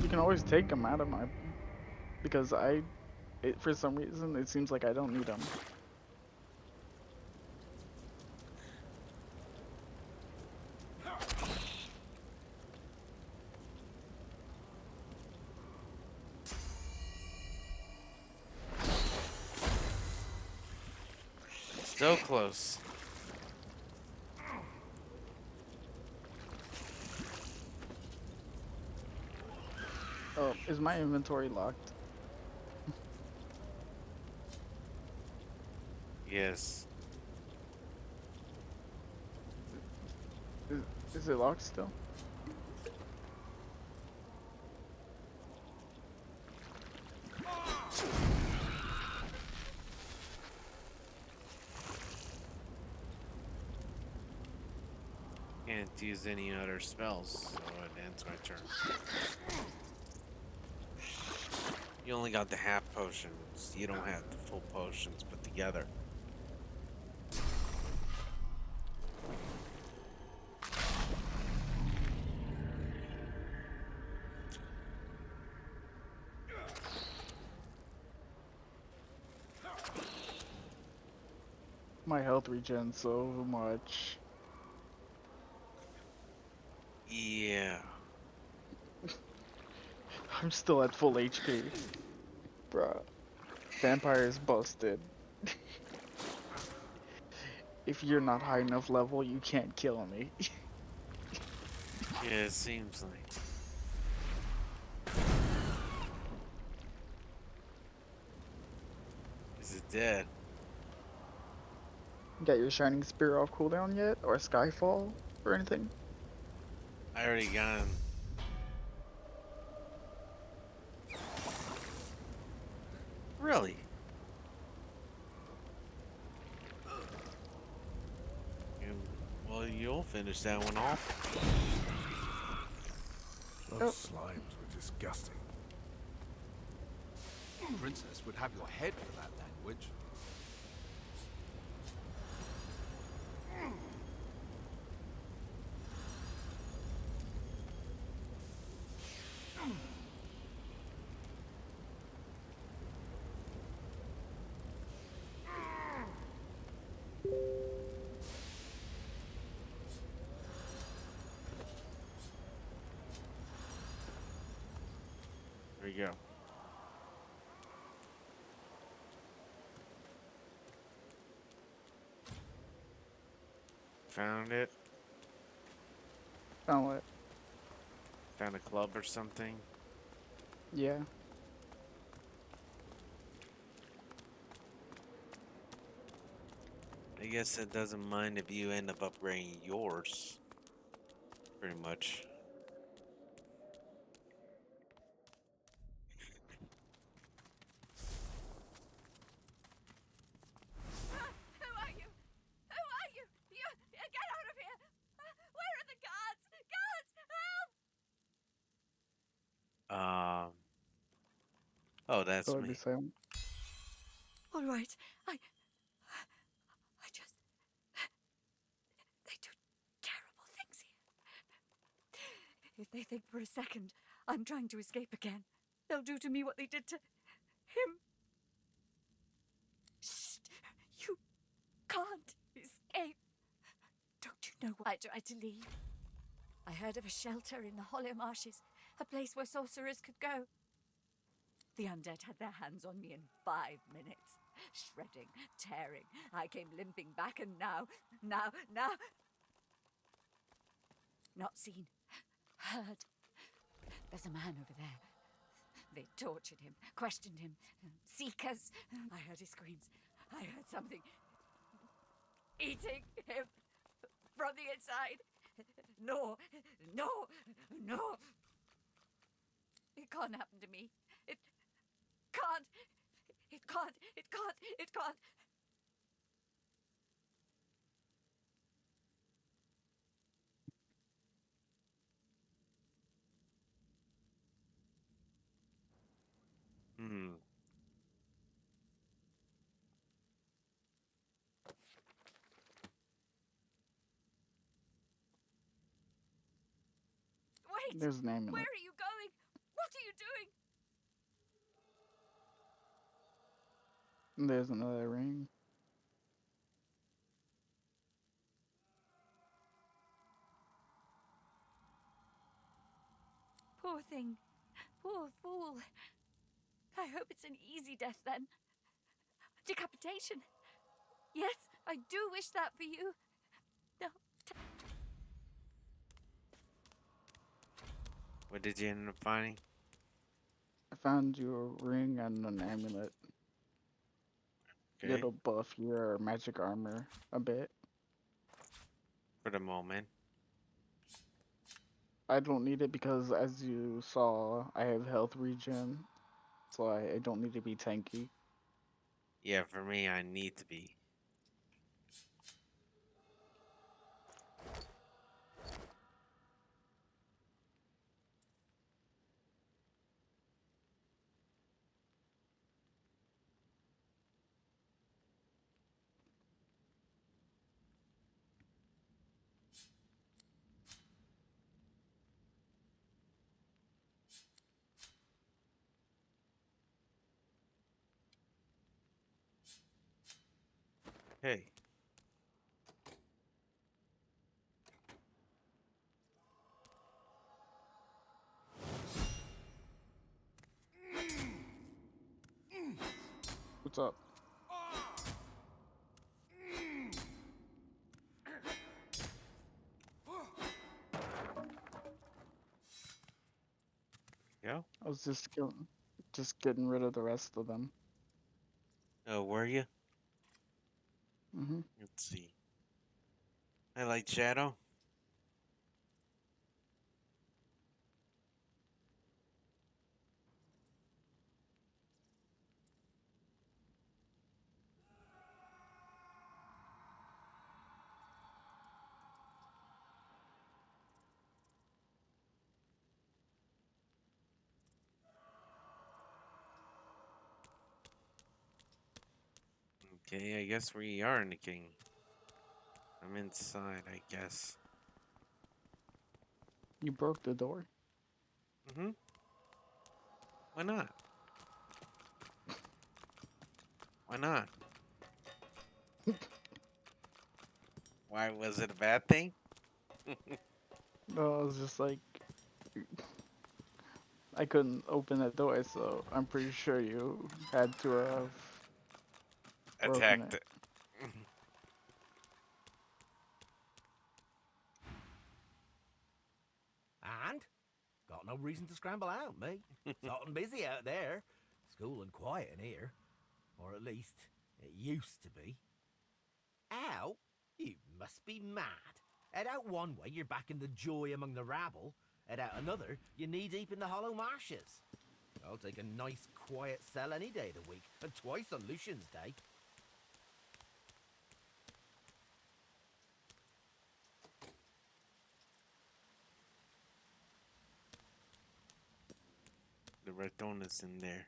You can always take them out of my... Because for some reason, it seems like I don't need them. So close. Oh, is my inventory locked? Yes. Is it locked still? Can't use any other spells, so it ends my turn. You only got the half potions. You don't have the full potions put together. my health regen so much. Yeah. I'm still at full HP. Bruh. Vampire is busted. If you're not high enough level, you can't kill me. Yeah, it seems like. Is it dead? Got your Shining Spear off cooldown yet? Or Skyfall? Or anything? I already got him. Really? Well, you'll finish that one off. Those slimes were disgusting. Princess would have your head for that language. There we go. Found it. Found what? Found a club or something. Yeah. I guess it doesn't mind if you end up upgrading yours. Pretty much. Who are you? Who are you? You get out of here! Where are the guards? Guards, help! Oh, that's Totally me. silent. All right, I just they do terrible things here. If they think for a second I'm trying to escape again, they'll do to me what they did to him. Shh! You can't escape. Don't you know why I tried to leave? I heard of a shelter in the Hollow Marshes, a place where sorcerers could go. The undead had their hands on me in 5 minutes. Shredding, tearing. I came limping back and now. Not seen. Heard. There's a man over there. They tortured him, questioned him. Seekers. I heard his screams. I heard something eating him from the inside. No. It can't happen to me. It can't. Hmm. Wait! There's an amulet. Where are you going? What are you doing? There's another ring. Poor thing. Poor fool. I hope it's an easy death then. Decapitation. Yes, I do wish that for you. No. What did you end up finding? I found you a ring and an amulet. Okay. It'll buff your magic armor a bit. For the moment. I don't need it because, as you saw, I have health regen, so I don't need to be tanky. Yeah, for me, I need to be. Hey. up? Yeah. I was just getting rid of the rest of them. Oh, were you? Mm-hmm. Let's see. Highlight shadow. Okay, I guess we are in the king. I'm inside, I guess. You broke the door. Mm-hmm. Why not? Why not? Why was it a bad thing? No, I was just like, I couldn't open the door, so I'm pretty sure you had to have broken Attacked it. it. And? Got no reason to scramble out, mate. It's hot and busy out there. It's cool and quiet in here. Or at least, it used to be. Out? You must be mad. Head out one way, you're back in the joy among the rabble. Head out another, you're knee-deep in the hollow marshes. I'll take a nice, quiet cell any day of the week, and twice on Lucian's Day. The red donut's in there.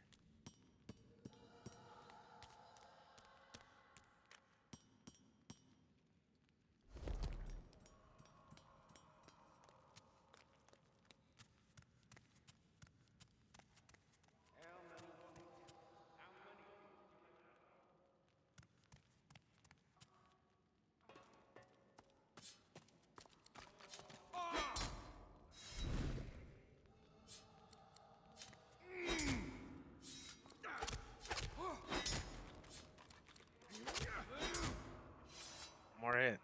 More hit.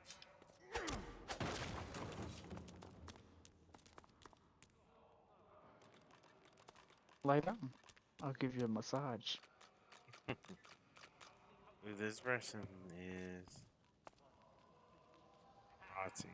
Lie down. I'll give you a massage. This person is rotting.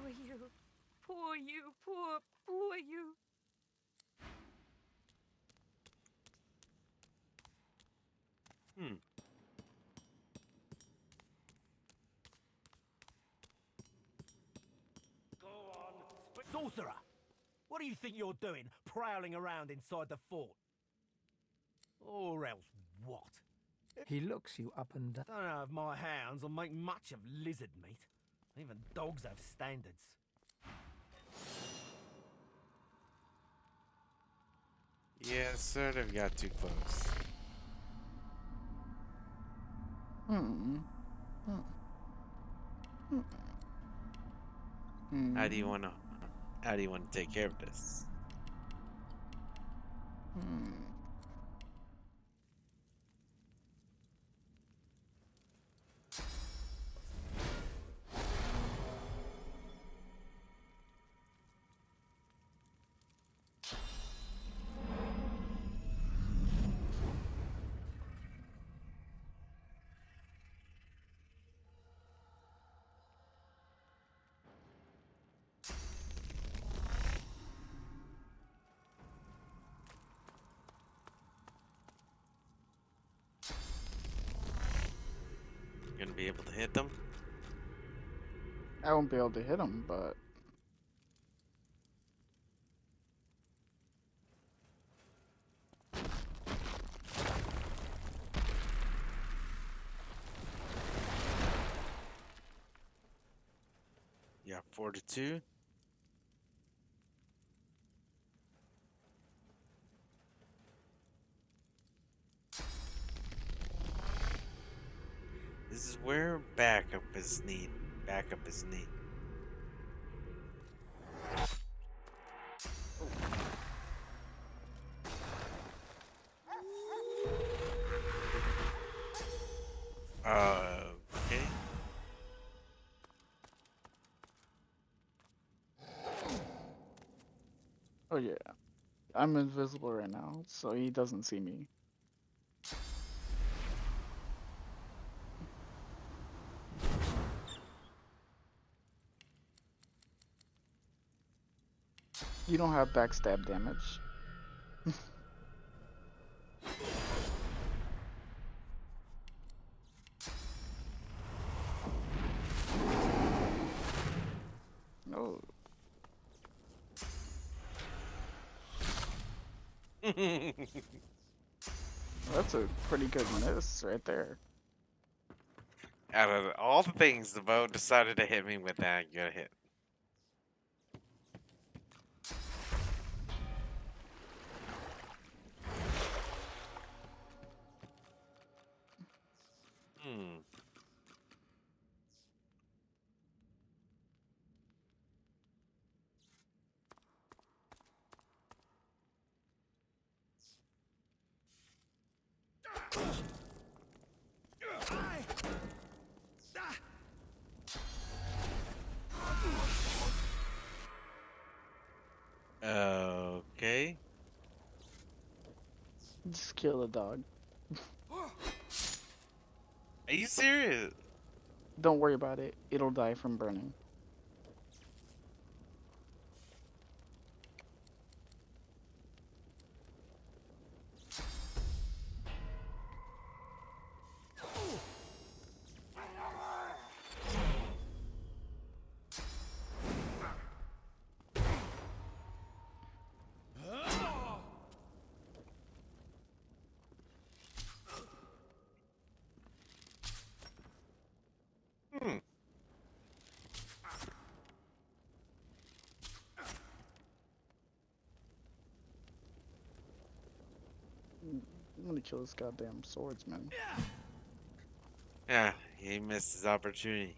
Poor you. Poor you. Poor you. Hmm. Sorcerer! What do you think you're doing, prowling around inside the fort? Or else what? He looks you up and down. Don't know if my hounds will make much of lizard meat. Even dogs have standards. Yeah, sort of got too close. How do you wanna take care of this? be able to hit them? I won't be able to hit him, but Yeah, fortitude. This is where backup is needed. Backup is needed. Okay. oh yeah, I'm invisible right now, so he doesn't see me. You don't have backstab damage. No. That's a pretty good miss right there. Out of all the things, the bow decided to hit me with that good hit. Hmm. Okay. Just kill the dog. Are you serious? Don't worry about it. It'll die from burning. Hmm. I'm gonna kill this goddamn swordsman. Yeah, he missed his opportunity.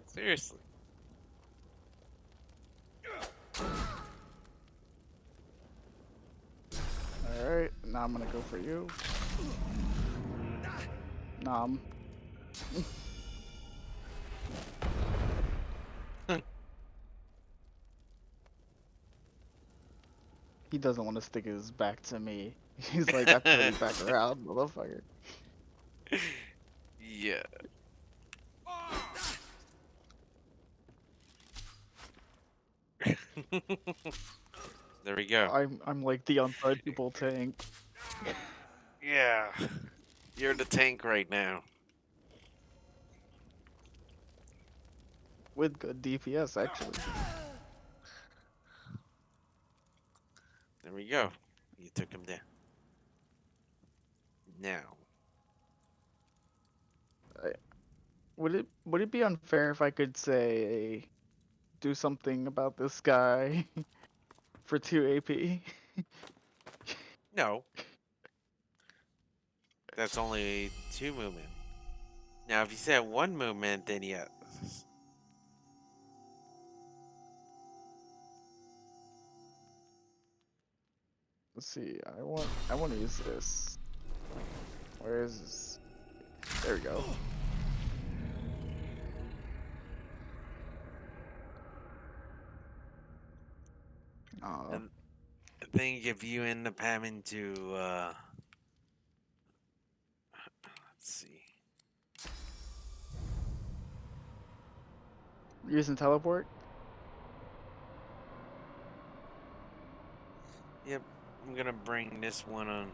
Seriously. Alright, now I'm gonna go for you. Nom. He doesn't want to stick his back to me. He's like, I turn it back around, motherfucker. Yeah. There we go. I'm like the untouchable tank. Yeah. You're the tank right now. With good DPS, actually. There we go. You took him down. Now. Would it be unfair if I could say do something about this guy for 2 AP? No. That's only 2 movement. Now, if you said 1 movement, then yes. Let's see. I want to use this. Where is this? There we go. And I think if you end up having to, let's see. Using teleport? Yep, I'm gonna bring this one on.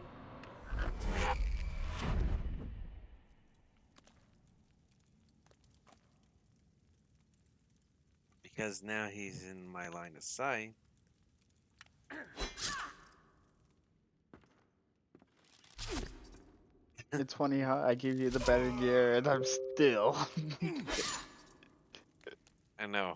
because now he's in my line of sight. It's funny how I give you the better gear and I'm still. I know.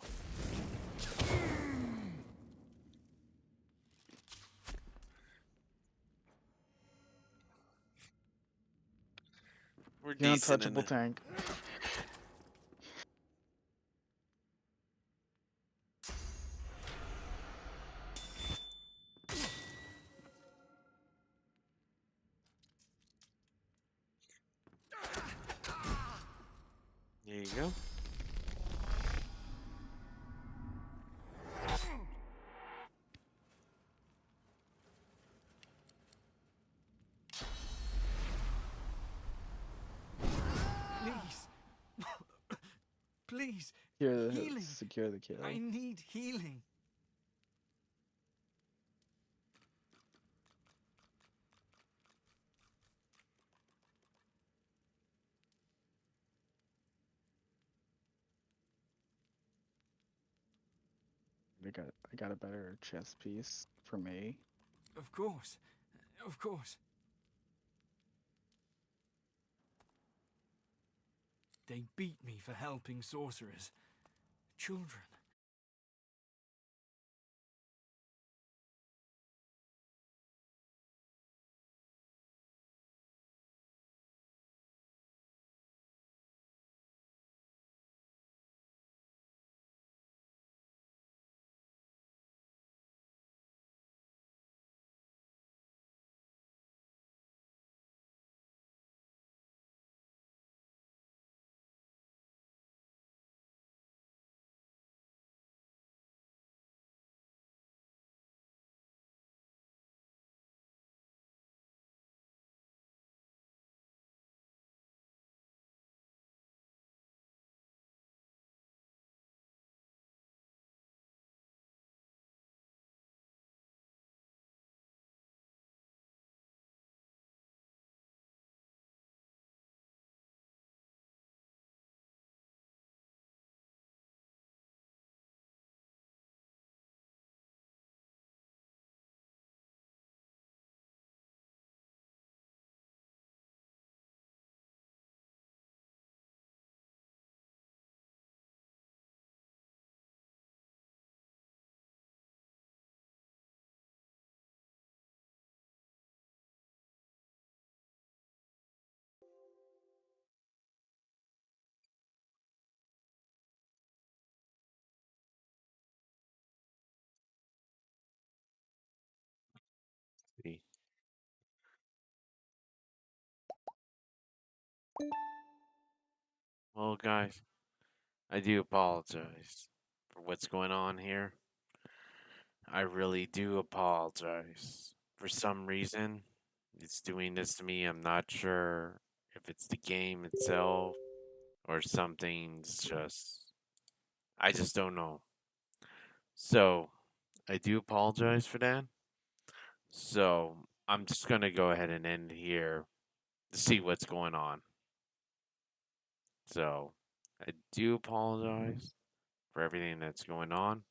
We're You're decent in untouchable the. tank. There you go. Please. Please. Healing. Secure the kill. I need healing. I got a better chess piece for me. Of course. Of course. They beat me for helping sorcerers. Children. See. Well, guys, I do apologize for what's going on here. I really do apologize. For some reason, it's doing this to me. I'm not sure if it's the game itself or something's just. I just don't know. So, I do apologize for that. So, I'm just going to go ahead and end here to see what's going on. So, I do apologize for everything that's going on.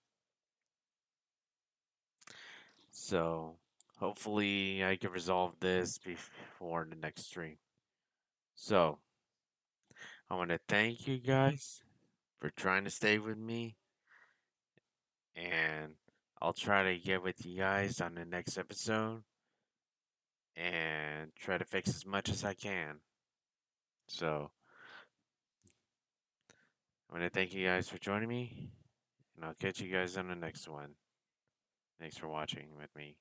So, hopefully, I can resolve this before the next stream. So, I want to thank you guys for trying to stay with me, and I'll try to get with you guys on the next episode and try to fix as much as I can. So, I want to thank you guys for joining me, and I'll catch you guys on the next one. Thanks for watching with me.